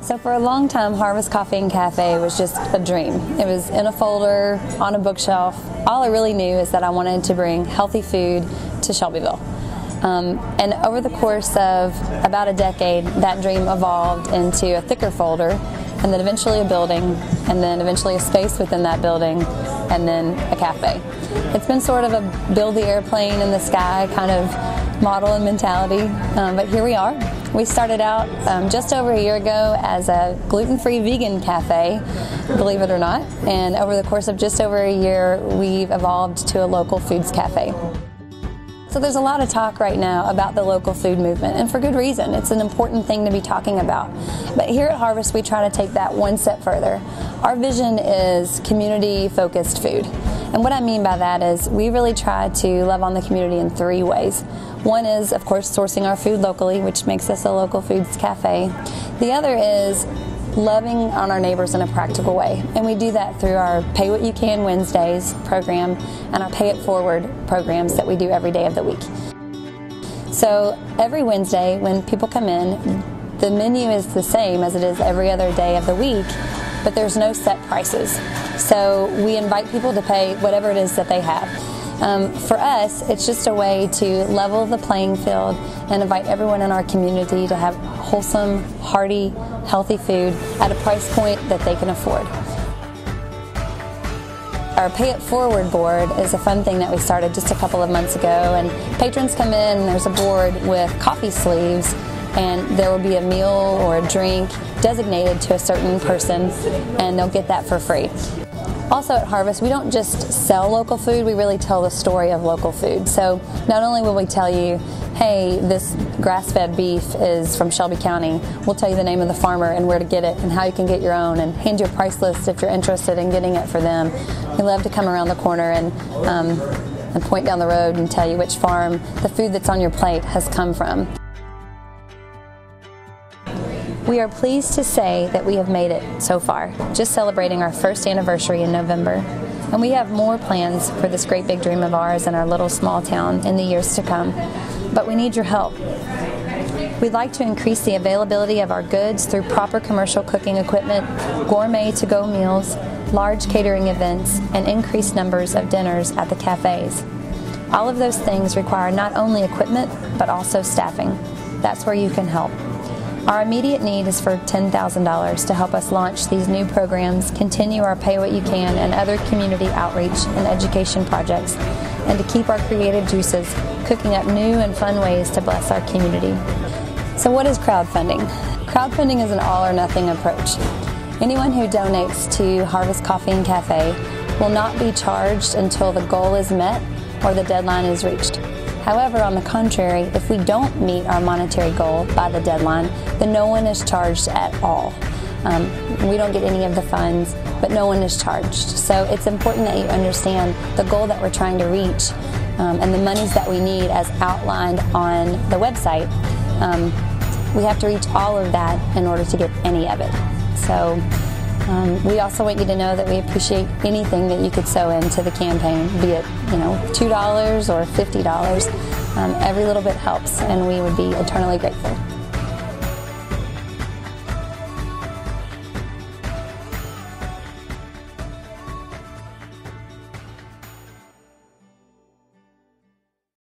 So for a long time, Harvest Coffee and Cafe was just a dream. It was in a folder, on a bookshelf. All I really knew is that I wanted to bring healthy food to Shelbyville. And over the course of about a decade, that dream evolved into a thicker folder, and then eventually a building, and then eventually a space within that building, and then a cafe. It's been sort of a build the airplane in the sky kind of model and mentality, but here we are. We started out just over a year ago as a gluten-free vegan cafe, believe it or not, and over the course of just over a year, we've evolved to a local foods cafe. So there's a lot of talk right now about the local food movement, and for good reason. It's an important thing to be talking about. But here at Harvest, we try to take that one step further. Our vision is community-focused food. And what I mean by that is we really try to love on the community in three ways. One is, of course, sourcing our food locally, which makes us a local foods cafe. The other is loving on our neighbors in a practical way. And we do that through our Pay What You Can Wednesdays program and our Pay It Forward programs that we do every day of the week. So every Wednesday when people come in, the menu is the same as it is every other day of the week, but there's no set prices. So we invite people to pay whatever it is that they have. For us, it's just a way to level the playing field and invite everyone in our community to have wholesome, hearty, healthy food at a price point that they can afford. Our Pay It Forward board is a fun thing that we started just a couple of months ago, and patrons come in and there's a board with coffee sleeves, and there will be a meal or a drink designated to a certain person, and they'll get that for free. Also at Harvest, we don't just sell local food, we really tell the story of local food. So not only will we tell you, hey, this grass-fed beef is from Shelby County, we'll tell you the name of the farmer and where to get it and how you can get your own, and hand you a price list if you're interested in getting it for them. We love to come around the corner and point down the road and tell you which farm the food that's on your plate has come from. We are pleased to say that we have made it so far, just celebrating our first anniversary in November. And we have more plans for this great big dream of ours in our little small town in the years to come. But we need your help. We'd like to increase the availability of our goods through proper commercial cooking equipment, gourmet to-go meals, large catering events, and increased numbers of dinners at the cafes. All of those things require not only equipment, but also staffing. That's where you can help. Our immediate need is for $10,000 to help us launch these new programs, continue our Pay What You Can and other community outreach and education projects, and to keep our creative juices cooking up new and fun ways to bless our community. So what is crowdfunding? Crowdfunding is an all-or-nothing approach. Anyone who donates to Harvest Coffee and Cafe will not be charged until the goal is met or the deadline is reached. However, on the contrary, if we don't meet our monetary goal by the deadline, then no one is charged at all. We don't get any of the funds, but no one is charged. So it's important that you understand the goal that we're trying to reach and the monies that we need as outlined on the website. We have to reach all of that in order to get any of it. So we also want you to know that we appreciate anything that you could sow into the campaign, be it $2 or $50. Every little bit helps, and we would be eternally grateful.